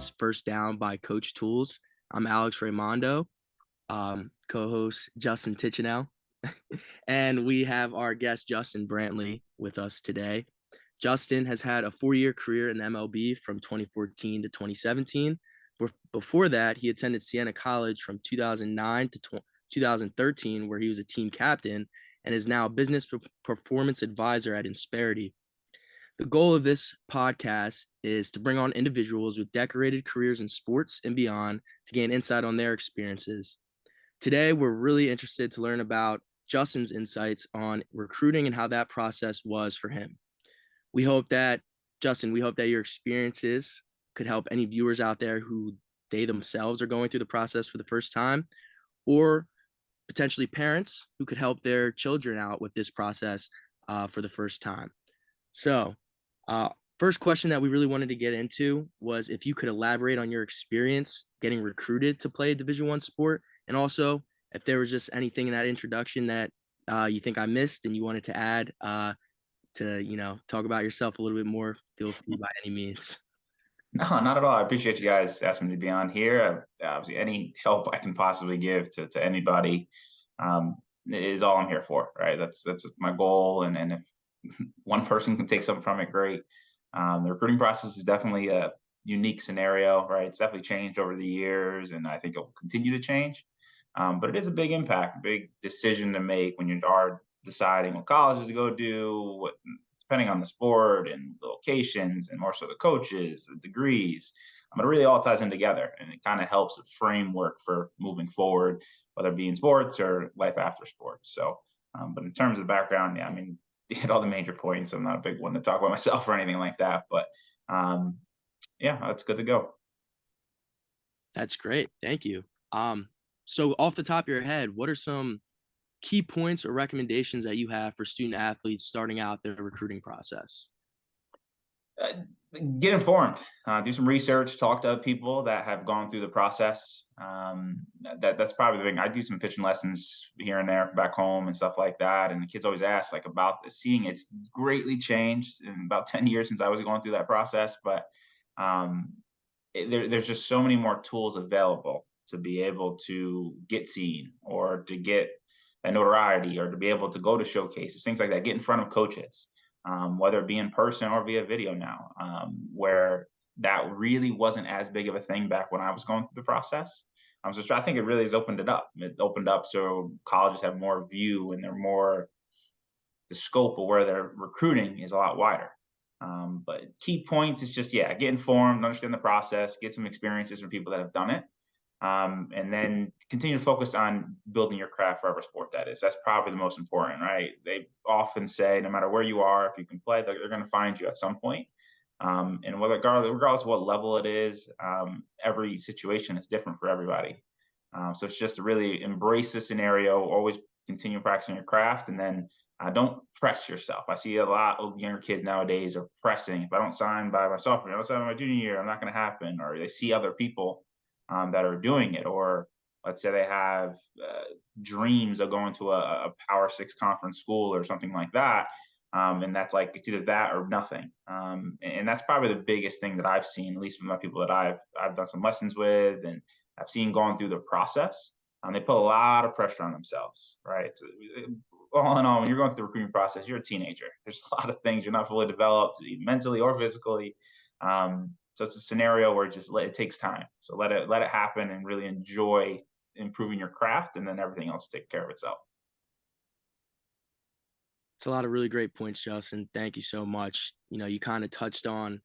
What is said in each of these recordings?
is First Down by CoachTools. I'm Alex Raimondo, co-host Justin Titchenell, and we have our guest Justin Brantley with us today. Justin has had a 4-year career in the MLB from 2014 to 2017. Before that, he attended Siena College from 2009 to 2013, where he was a team captain, and is now a business performance advisor at Insperity. The goal of this podcast is to bring on individuals with decorated careers in sports and beyond to gain insight on their experiences. Today, we're really interested to learn about Justin's insights on recruiting and how that process was for him. Justin, we hope that your experiences could help any viewers out there who they themselves are going through the process for the first time, or potentially parents who could help their children out with this process for the first time. So, first question that we really wanted to get into was if you could elaborate on your experience getting recruited to play a Division I sport, and also if there was just anything in that introduction that you think I missed and you wanted to add to talk about yourself a little bit more. Feel free by any means. No, not at all. I appreciate you guys asking me to be on here. Obviously, any help I can possibly give to anybody is all I'm here for, right? That's my goal. And if one person can take something from it, great. The recruiting process is definitely a unique scenario, right? It's definitely changed over the years, and I think it will continue to change. But it is a big impact, big decision to make when you are deciding what colleges to go do, what depending on the sport and the locations, and more so the coaches, the degrees. It really all ties in together, and it kind of helps a framework for moving forward, whether it be in sports or life after sports. So, but in terms of background, yeah, I mean, you hit all the major points. I'm not a big one to talk about myself or anything like that, but yeah, that's good to go. That's great. Thank you. So off the top of your head, what are some key points or recommendations that you have for student athletes starting out their recruiting process? Get informed, do some research, talk to people that have gone through the process. That's probably the thing. I do some pitching lessons here and there back home and stuff like that. And the kids always ask like about seeing it's greatly changed in about 10 years since I was going through that process. But there's just so many more tools available to be able to get seen or to get that notoriety or to be able to go to showcases, things like that, get in front of coaches. Whether it be in person or via video now, where that really wasn't as big of a thing back when I was going through the process. So I think it really has opened it up. It opened up so colleges have more view and the scope of where they're recruiting is a lot wider. But key points is just, get informed, understand the process, get some experiences from people that have done it. And then continue to focus on building your craft for whatever sport that is. That's probably the most important, right? They often say, no matter where you are, if you can play, they're going to find you at some point. And regardless of what level it is, every situation is different for everybody. So it's just to really embrace the scenario, always continue practicing your craft, and then don't press yourself. I see a lot of younger kids nowadays are pressing. If I don't sign by my sophomore year, I don't sign by my junior year, I'm not going to happen. Or they see other people that are doing it, or let's say they have dreams of going to a Power 6 conference school or something like that, and that's like it's either that or nothing. And that's probably the biggest thing that I've seen, at least from the people that I've done some lessons with, and I've seen going through the process. They put a lot of pressure on themselves, right? All in all, when you're going through the recruiting process, you're a teenager. There's a lot of things you're not fully developed mentally or physically. So it's a scenario where it takes time. So let it happen and really enjoy improving your craft, and then everything else will take care of itself. It's a lot of really great points, Justin. Thank you so much. You kind of touched on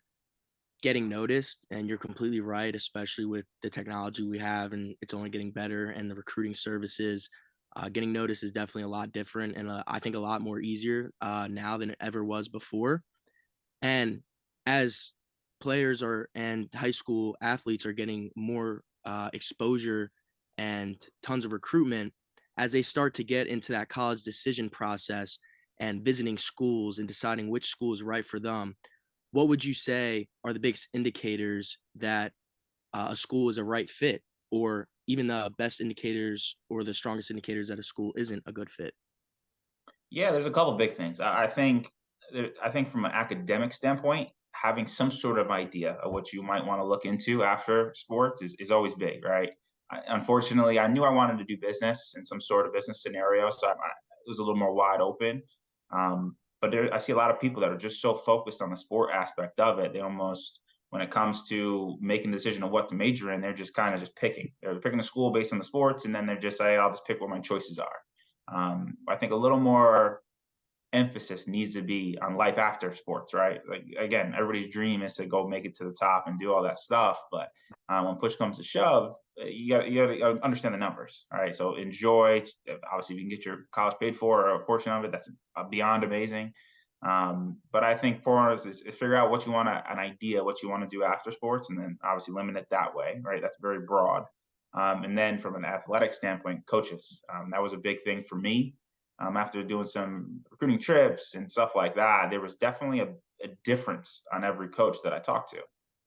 getting noticed, and you're completely right, especially with the technology we have, and it's only getting better, and the recruiting services. Getting noticed is definitely a lot different, and I think a lot more easier now than it ever was before. And as players and high school athletes are getting more exposure and tons of recruitment, as they start to get into that college decision process and visiting schools and deciding which school is right for them, what would you say are the biggest indicators that a school is a right fit, or even the best indicators or the strongest indicators that a school isn't a good fit? Yeah, there's a couple big things. I think from an academic standpoint, having some sort of idea of what you might want to look into after sports is always big, right? Unfortunately, I knew I wanted to do business in some sort of business scenario, so it was a little more wide open. But I see a lot of people that are just so focused on the sport aspect of it, they almost, when it comes to making a decision of what to major in, they're just kind of just picking. They're picking a school based on the sports, and then they're just say, "I'll just pick what my choices are." I think a little more emphasis needs to be on life after sports, right? Like again, everybody's dream is to go make it to the top and do all that stuff, but when push comes to shove, you got to understand the numbers, all right? So enjoy. Obviously, if you can get your college paid for or a portion of it, that's beyond amazing. But I think for us is figure out what you want to, an idea what you want to do after sports, and then obviously limit it that way, right? That's very broad. And then from an athletic standpoint, coaches. That was a big thing for me. After doing some recruiting trips and stuff like that, there was definitely a difference on every coach that I talked to.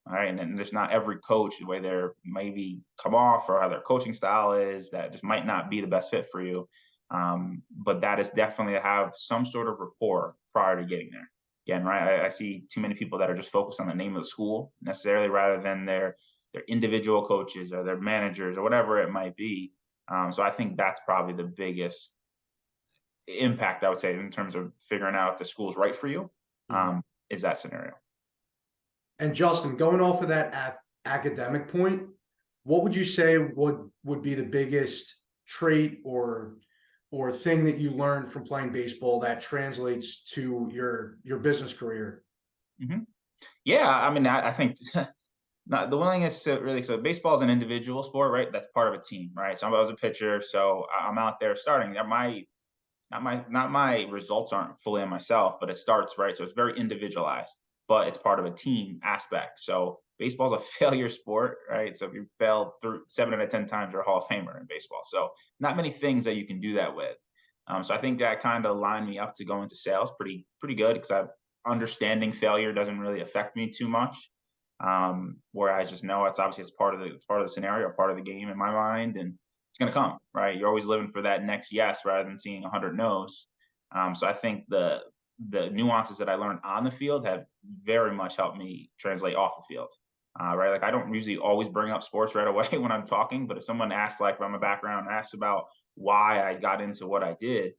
All right. And there's not every coach, the way they're maybe come off or how their coaching style is, that just might not be the best fit for you. But that is definitely to have some sort of rapport prior to getting there. Again, right. I see too many people that are just focused on the name of the school necessarily rather than their individual coaches or their managers or whatever it might be. So I think that's probably the biggest impact, I would say, in terms of figuring out if the school's right for you, Mhm. is that scenario. And Justin, going off of that academic point, what would you say would be the biggest trait or thing that you learned from playing baseball that translates to your business career? Hmm. Yeah, I mean, I think not the willingness to really. So baseball is an individual sport, right? That's part of a team, right? So I was a pitcher, so I'm out there starting. Not my results aren't fully on myself, but it starts right. So it's very individualized, but it's part of a team aspect. So baseball's a failure sport, right? So if you fail through 7 out of 10 times, you're a Hall of Famer in baseball. So not many things that you can do that with. So I think that kind of lined me up to go into sales pretty good because I understanding failure doesn't really affect me too much. Where I just know it's part of the scenario, part of the game in my mind, and it's going to come, right? You're always living for that next yes rather than seeing 100 no's. So I think the nuances that I learned on the field have very much helped me translate off the field. Right, like I don't usually always bring up sports right away when I'm talking, but if someone asks like about my background, asks about why I got into what I did,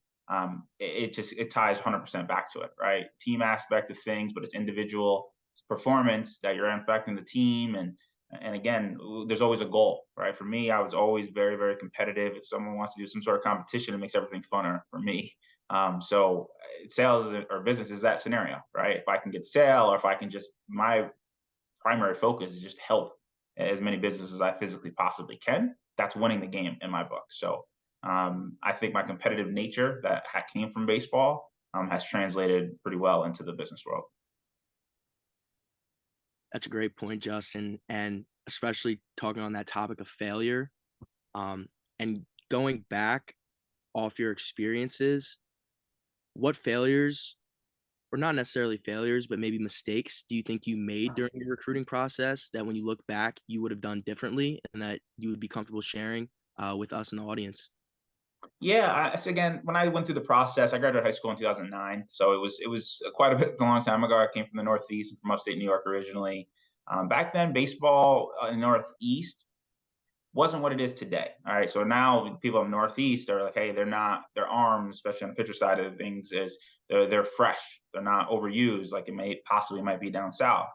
it ties 100% back to it, right? Team aspect of things, but it's individual performance that you're impacting the team, and again, there's always a goal, right? For me, I was always very, very competitive. If someone wants to do some sort of competition, it makes everything funner for me. So sales or business is that scenario, right? If I can get sale, or if I can just my primary focus is just help as many businesses as I physically possibly can. That's winning the game in my book. So I think my competitive nature that came from baseball has translated pretty well into the business world. That's a great point, Justin, and especially talking on that topic of failure, and going back off your experiences, what failures, or not necessarily failures, but maybe mistakes, do you think you made during your recruiting process that when you look back, you would have done differently and that you would be comfortable sharing with us in the audience? Yeah, so again, when I went through the process, I graduated high school in 2009, so it was quite a long time ago. I came from the Northeast and from upstate New York originally. Back then, baseball in Northeast wasn't what it is today. All right. So now people in the Northeast are like, hey, they're not their arms, especially on the pitcher side of things, is they're fresh. They're not overused like it may possibly might be down south.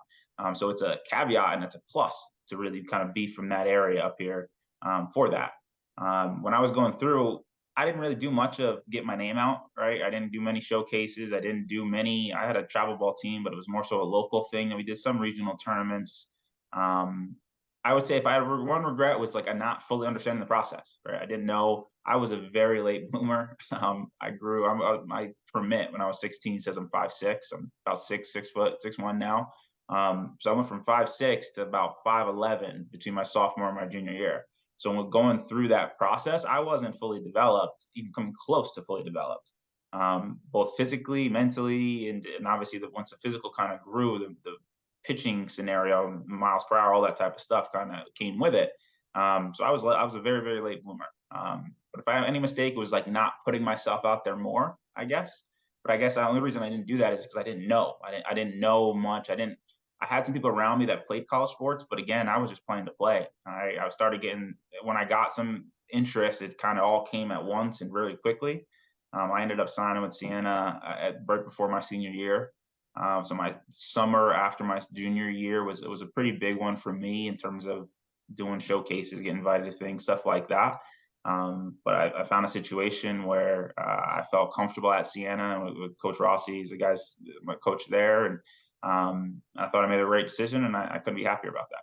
So it's a caveat and it's a plus to really kind of be from that area up here for that. When I was going through, I didn't really do much of get my name out, right? I didn't do many showcases. I didn't do many. I had a travel ball team, but it was more so a local thing. And we did some regional tournaments. Um, I would say if I had one regret was like I not fully understanding the process, right? I didn't know I was a very late bloomer. I grew, my permit when I was 16 says I'm 5'6". I'm about 6'4", 6'1" now. So I went from 5'6" to about 5'11" between my sophomore and my junior year. So when going through that process, I wasn't fully developed, even coming close to fully developed, both physically, mentally, and obviously once the physical kind of grew, the pitching scenario, miles per hour, all that type of stuff kind of came with it. So I was a very, very late bloomer. But if I have any mistake, it was like not putting myself out there more, I guess. But I guess the only reason I didn't do that is because I didn't know. I didn't know much. I didn't I had some people around me that played college sports, but again, I was just playing to play. I started getting, when I got some interest, it kind of all came at once and really quickly. I ended up signing with Siena right before my senior year. So my summer after my junior year was a pretty big one for me in terms of doing showcases, getting invited to things, stuff like that. But I found a situation where I felt comfortable at Siena with Coach Rossi. He's the guy's my coach there, and I thought I made the right decision, and I couldn't be happier about that.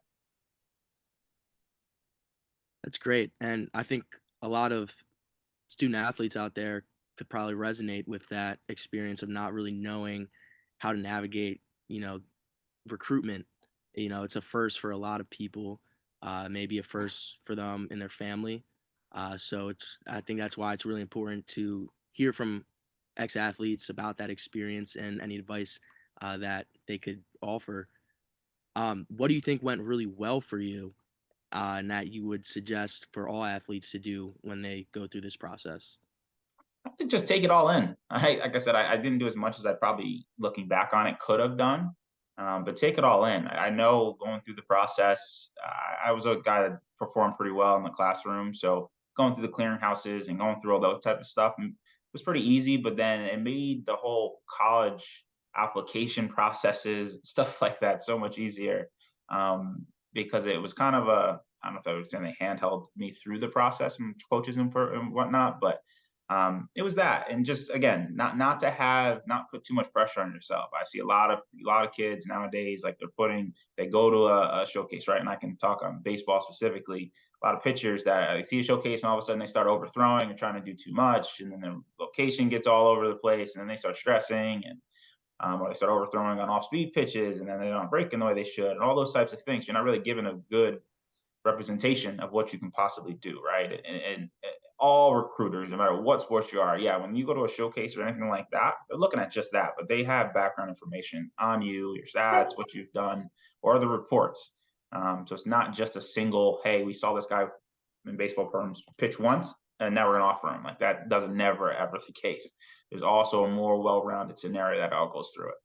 That's great. And I think a lot of student athletes out there could probably resonate with that experience of not really knowing how to navigate, recruitment. It's a first for a lot of people, maybe a first for them and their family. So I think that's why it's really important to hear from ex-athletes about that experience and any advice that they could offer. What do you think went really well for you, and that you would suggest for all athletes to do when they go through this process? I think just take it all in. Like I said, I didn't do as much as I probably, looking back on it, could have done. But take it all in. I know going through the process, I was a guy that performed pretty well in the classroom. So going through the clearinghouses and going through all that type of stuff was pretty easy. But then it made the whole college application processes, stuff like that, so much easier. Because it was kind of I don't know if I would say they handheld me through the process and coaches and whatnot, but it was that. And just again, not put too much pressure on yourself. I see a lot of kids nowadays, like they go to a showcase, right? And I can talk on baseball specifically. A lot of pitchers that I see a showcase and all of a sudden they start overthrowing and trying to do too much, and then their location gets all over the place, and then they start stressing, and or they start overthrowing on off-speed pitches, and then they don't break in the way they should, and all those types of things. You're not really given a good representation of what you can possibly do, right? And all recruiters, no matter what sports you are, yeah, when you go to a showcase or anything like that, they're looking at just that, but they have background information on you, your stats, what you've done, or the reports. So it's not just a single, hey, we saw this guy in baseball terms pitch once, and now we're going to offer him. Like that doesn't never ever the case. There's also a more well-rounded scenario that all goes through it.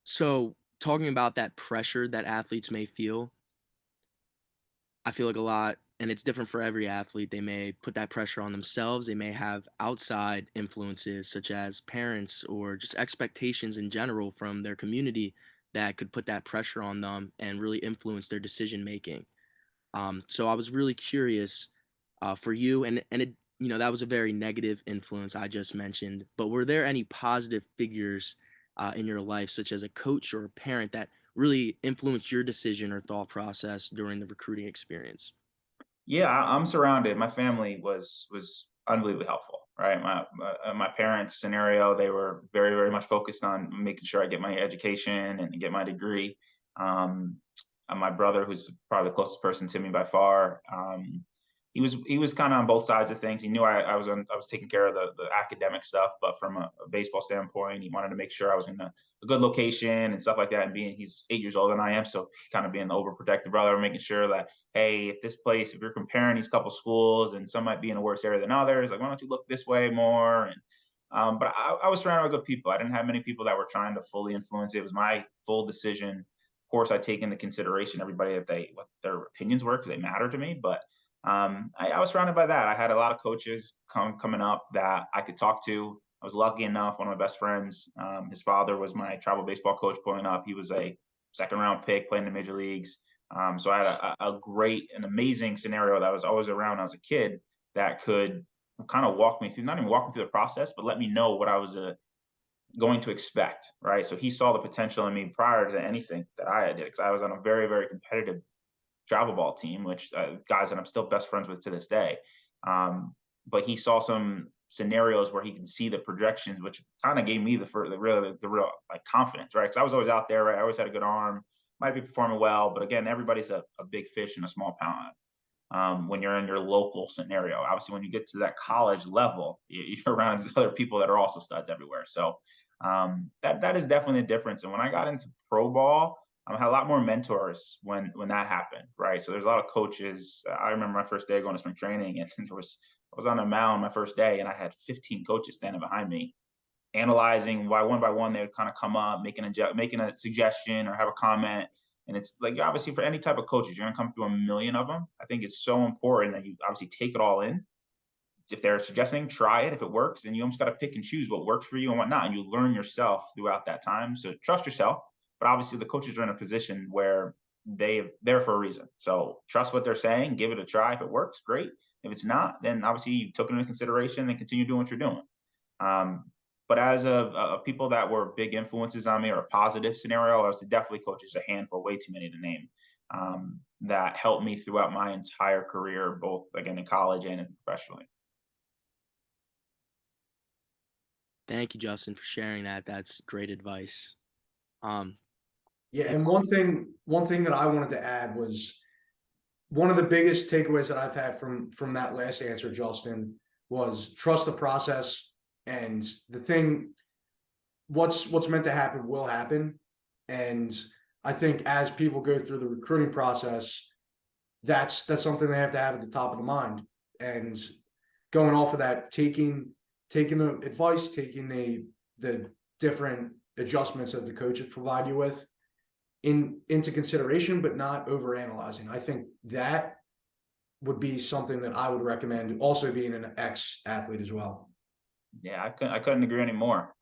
So, talking about that pressure that athletes may feel, I feel like a lot, and it's different for every athlete. They may put that pressure on themselves. They may have outside influences, such as parents or just expectations in general from their community, that could put that pressure on them and really influence their decision making. So I was really curious for you, and that was a very negative influence I just mentioned. But were there any positive figures in your life, such as a coach or a parent, that really influenced your decision or thought process during the recruiting experience? Yeah, I'm surrounded. My family was unbelievably helpful, right? My parents' scenario, they were very very much focused on making sure I get my education and get my degree. Um, and my brother, who's probably the closest person to me by far, he was kind of on both sides of things. He knew I was taking care of the academic stuff, but from a baseball standpoint, he wanted to make sure I was in a good location and stuff like that. And he's 8 years older than I am, so kind of being the overprotective brother, making sure that, hey, if you're comparing these couple schools and some might be in a worse area than others, like why don't you look this way more? And but I was surrounded by good people. I didn't have many people that were trying to fully influence it. It was my full decision. Of course, I take into consideration everybody what their opinions were because they matter to me. But I was surrounded by that. I had a lot of coaches coming up that I could talk to. I was lucky enough. One of my best friends, his father was my travel baseball coach pulling up. He was a second round pick playing in the major leagues. So I had a great and amazing scenario that was always around when I was a kid that could kind of walk me through, not even walk me through the process, but let me know what I was going to expect. Right. So he saw the potential in me prior to anything that I did because I was on a very, very competitive travel ball team, which guys that I'm still best friends with to this day. But he saw some scenarios where he can see the projections, which kind of gave me the real like confidence, right? Because I was always out there, right? I always had a good arm, might be performing well, but again, everybody's a big fish in a small pond. When you're in your local scenario, obviously, when you get to that college level, you're around other people that are also studs everywhere. So that is definitely a difference. And when I got into pro ball, I had a lot more mentors when that happened, right? So there's a lot of coaches. I remember my first day going to spring training, and there was I was on a mound my first day, and I had 15 coaches standing behind me, analyzing by one. They would kind of come up, making a suggestion or have a comment. And it's like, obviously, for any type of coaches, you're gonna come through a million of them. I think it's so important that you obviously take it all in. If they're suggesting, try it. If it works, then you almost got to pick and choose what works for you and what not, and you learn yourself throughout that time. So trust yourself, but obviously the coaches are in a position where they're there for a reason. So trust what they're saying, give it a try. If it works, great. If it's not, then obviously you took it into consideration and continue doing what you're doing. Um, but as of people that were big influences on me, or a positive scenario, I was definitely coaches, a handful, way too many to name, that helped me throughout my entire career, both again in college and professionally. Thank you, Justin, for sharing that. That's great advice. Um, Yeah, and one thing that I wanted to add was one of the biggest takeaways that I've had from that last answer, Justin, was trust the process. And the thing, what's meant to happen will happen. And I think as people go through the recruiting process, that's something they have to have at the top of the mind. And going off of that, taking the advice, taking the different adjustments that the coaches provide you with into consideration, but not over analyzing. I think that would be something that I would recommend, also being an ex-athlete as well. Yeah, I couldn't agree anymore.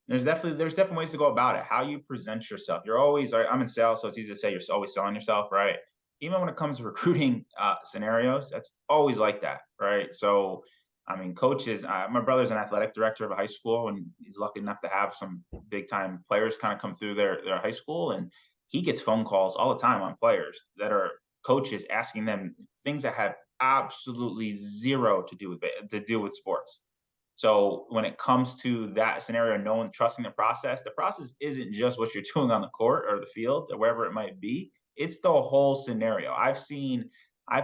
There's definitely ways to go about it. How you present yourself. I'm in sales, so it's easy to say you're always selling yourself, right? Even when it comes to recruiting scenarios, that's always like that, right? So, I mean, coaches. My brother's an athletic director of a high school, and he's lucky enough to have some big time players kind of come through their high school, and he gets phone calls all the time on players that are coaches asking them things that have absolutely zero to do with sports. So when it comes to that scenario, knowing, trusting the process isn't just what you're doing on the court or the field or wherever it might be. It's the whole scenario. I've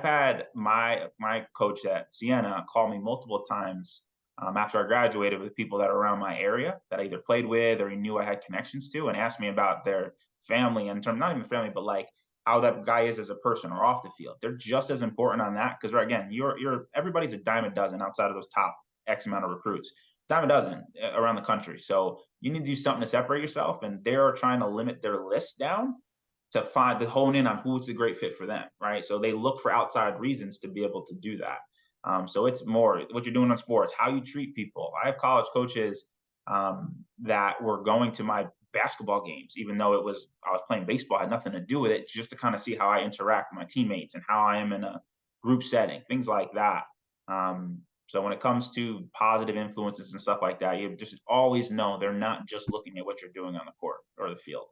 had my coach at Siena call me multiple times after I graduated, with people that are around my area that I either played with or he knew I had connections to, and asked me about their family, in terms, not even family, but like how that guy is as a person or off the field. They're just as important on that, because again, you're everybody's a dime a dozen outside of those top X amount of recruits, dime a dozen around the country. So you need to do something to separate yourself. And they're trying to limit their list down to hone in on who's a great fit for them, right? So they look for outside reasons to be able to do that. So it's more what you're doing on sports, how you treat people. I have college coaches that were going to my basketball games, even though I was playing baseball, had nothing to do with it, just to kind of see how I interact with my teammates and how I am in a group setting, things like that. So when it comes to positive influences and stuff like that, you just always know they're not just looking at what you're doing on the court or the field.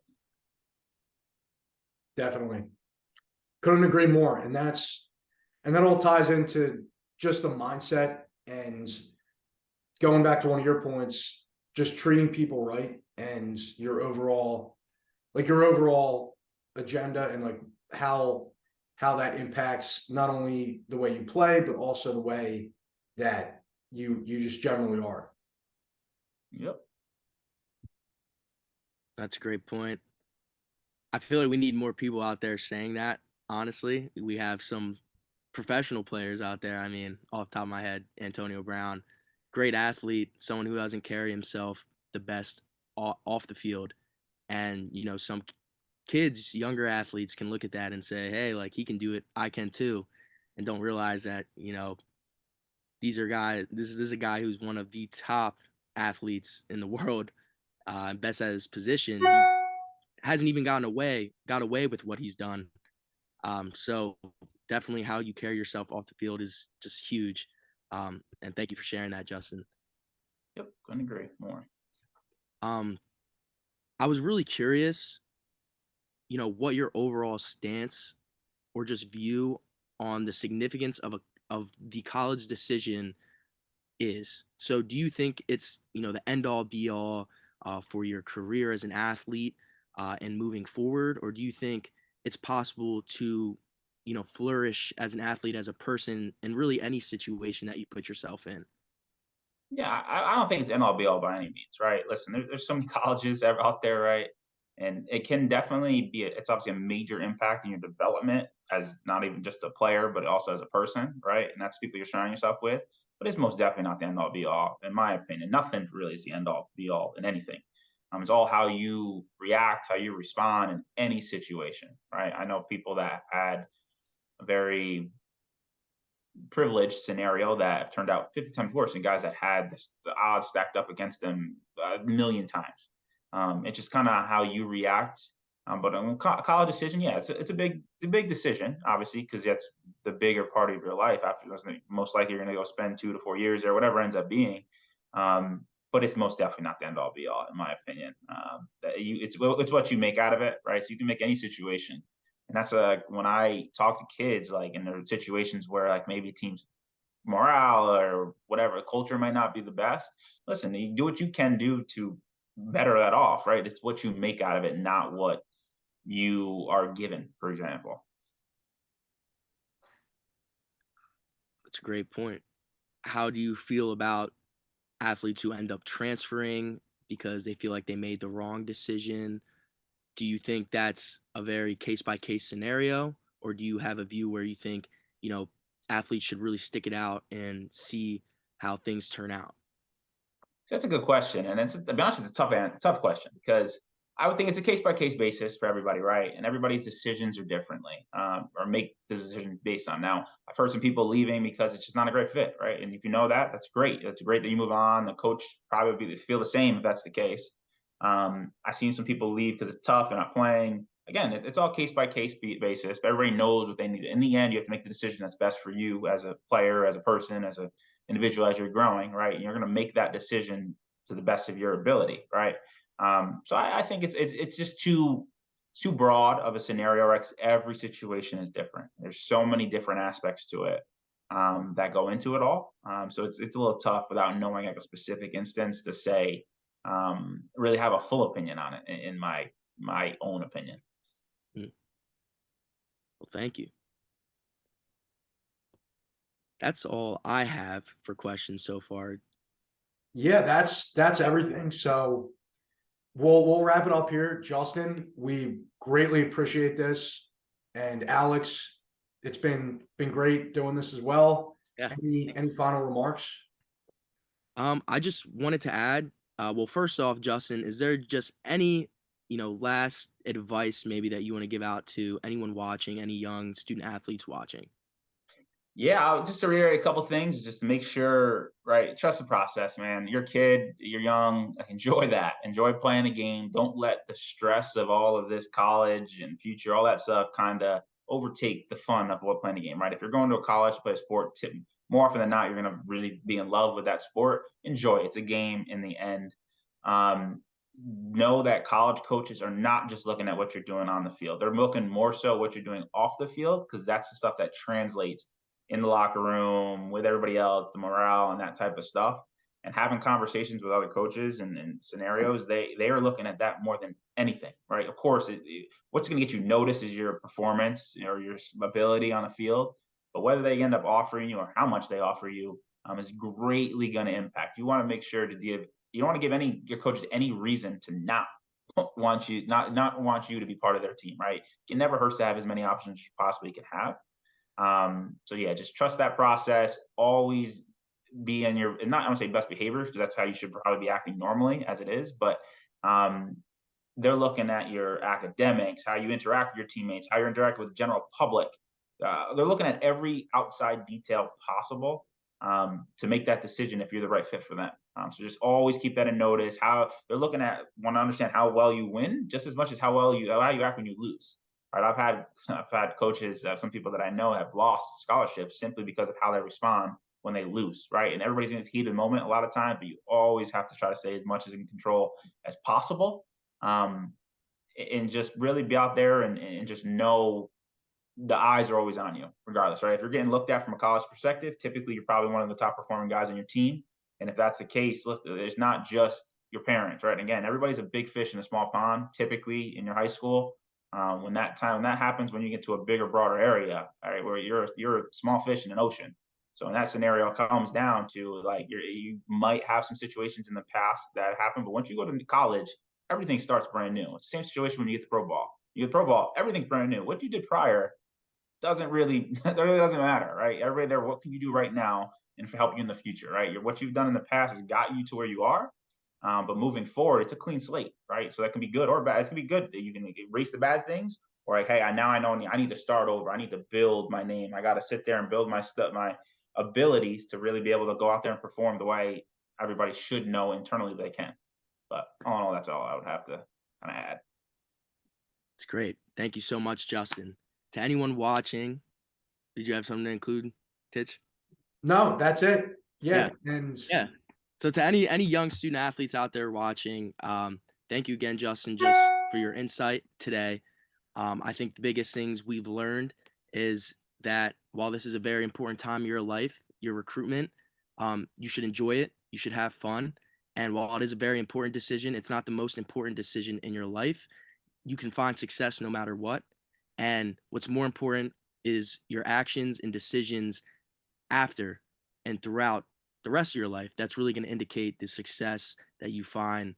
Definitely. Couldn't agree more. And that all ties into just the mindset and going back to one of your points, just treating people right, and your overall agenda, and like how that impacts not only the way you play, but also the way that you just generally are. Yep. that's a great point. I feel like we need more people out there saying that. Honestly, we have some professional players out there. I mean, off the top of my head, Antonio Brown, great athlete, someone who doesn't carry himself the best off the field. And, some kids, younger athletes can look at that and say, hey, like he can do it. I can too. And don't realize that, this is a guy who's one of the top athletes in the world, best at his position. He hasn't even got away with what he's done. So definitely how you carry yourself off the field is just huge. And thank you for sharing that, Justin. Yep. Couldn't agree more. Um, I was really curious, what your overall stance or just view on the significance of the college decision is. So do you think it's, the end all be all for your career as an athlete and moving forward? Or do you think it's possible to, flourish as an athlete, as a person in really any situation that you put yourself in? Yeah, I don't think it's end all be all by any means, right? Listen, there's some colleges out there, right? And it can definitely it's obviously a major impact in your development as not even just a player, but also as a person, right? And that's people you're surrounding yourself with. But it's most definitely not the end all be all, in my opinion. Nothing really is the end all be all in anything. It's all how you react, how you respond in any situation, right? I know people that had a very privileged scenario that have turned out 50 times worse, and guys that had the odds stacked up against them a million times. It's just kind of how you react. But on college decision, yeah, it's a big decision, obviously, because that's the bigger part of your life. After most likely you're going to go spend 2 to 4 years or whatever ends up being. But it's most definitely not the end all be all, in my opinion. It's what you make out of it, right? So you can make any situation, and that's when I talk to kids, like in their situations where like maybe teams morale or whatever culture might not be the best. Listen, you do what you can do to better that off, right? It's what you make out of it, not what you are given, for example. That's a great point. How do you feel about athletes who end up transferring because they feel like they made the wrong decision? Do you think that's a very case by case scenario, or do you have a view where you think, you know, athletes should really stick it out and see how things turn out? So that's a good question, and it's to be honest, it's a tough question because I would think it's a case by case basis for everybody, right? And everybody's decisions are differently, or make the decision based on. Now, I've heard some people leaving because it's just not a great fit, right? And if you know that, that's great. It's great that you move on. The coach probably feel the same if that's the case. I've seen some people leave because it's tough and not playing. Again, it's all case by case basis. But everybody knows what they need. In the end, you have to make the decision that's best for you as a player, as a person, as a individual as you're growing, right? And you're going to make that decision to the best of your ability, right? So I think it's just too broad of a scenario, right? 'Cause every situation is different. There's so many different aspects to it that go into it all. So it's a little tough without knowing like a specific instance to say really have a full opinion on it. In my own opinion. Mm. Well, thank you. That's all I have for questions so far. Yeah, that's everything. So we'll wrap it up here. Justin, we greatly appreciate this. And Alex, it's been great doing this as well. Yeah. Any final remarks? I just wanted to add, well, first off, Justin, is there just any, last advice maybe that you want to give out to anyone watching, any young student athletes watching? Yeah, just to reiterate a couple things, just to make sure, right? Trust the process, man. You're a kid, you're young. Like, enjoy that. Enjoy playing the game. Don't let the stress of all of this college and future, all that stuff, kind of overtake the fun of what playing the game, right? If you're going to a college to play a sport, more often than not, you're going to really be in love with that sport. Enjoy it. It's a game in the end. Know that college coaches are not just looking at what you're doing on the field. They're looking more so what you're doing off the field, because that's the stuff that translates in the locker room with everybody else, the morale and that type of stuff. And having conversations with other coaches and scenarios, they are looking at that more than anything, right? Of course, what's going to get you noticed is your performance or your ability on the field, but whether they end up offering you or how much they offer you is greatly going to impact. You want to make sure to give. You don't want to give your coaches any reason to not not want you to be part of their team, right? It never hurts to have as many options as you possibly can have. So yeah, just trust that process. Always be in your, not I don't say best behavior, because that's how you should probably be acting normally as it is, but they're looking at your academics, how you interact with your teammates, how you interact with the general public. They're looking at every outside detail possible to make that decision if you're the right fit for them. So just always keep that in notice. How they're looking at, want to understand how well you win just as much as how you act when you lose. Right? I've had coaches, some people that I know have lost scholarships simply because of how they respond when they lose. Right? And everybody's in this heated moment a lot of times, but you always have to try to stay as much as in control as possible, and just really be out there and just know the eyes are always on you, regardless, right? If you're getting looked at from a college perspective, typically you're probably one of the top performing guys on your team. And if that's the case, look, it's not just your parents, right? And again, everybody's a big fish in a small pond, typically in your high school. When that happens, when you get to a bigger, broader area, all right, where you're a small fish in an ocean. So in that scenario, it comes down to like you might have some situations in the past that happen, but once you go to college, everything starts brand new. It's the same situation when you get the pro ball. You get pro ball, everything's brand new. What you did prior doesn't really that really doesn't matter, right? Everybody there, what can you do right now and help you in the future, right? What you've done in the past has got you to where you are. But moving forward, it's a clean slate, right? So that can be good or bad. It can be good that you can erase the bad things, or like, hey, now I know I need to start over. I need to build my name. I got to sit there and build my stuff, my abilities to really be able to go out there and perform the way everybody should know internally they can. But all in all, that's all I would have to kind of add. It's great. Thank you so much, Justin. To anyone watching, did you have something to include, Titch? No, that's it. Yeah. Yeah, and Yeah. So to any young student athletes out there watching, thank you again, Justin, just for your insight today. I think the biggest things we've learned is that while this is a very important time of your life, your recruitment, you should enjoy it. You should have fun. And while it is a very important decision, it's not the most important decision in your life. You can find success no matter what. And what's more important is your actions and decisions after and throughout the rest of your life. That's really going to indicate the success that you find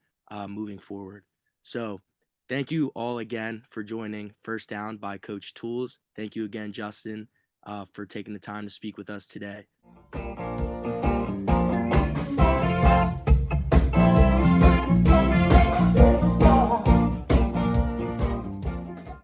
moving forward. So thank you all again for joining First Down by CoachTools. Thank you again, Justin, for taking the time to speak with us today.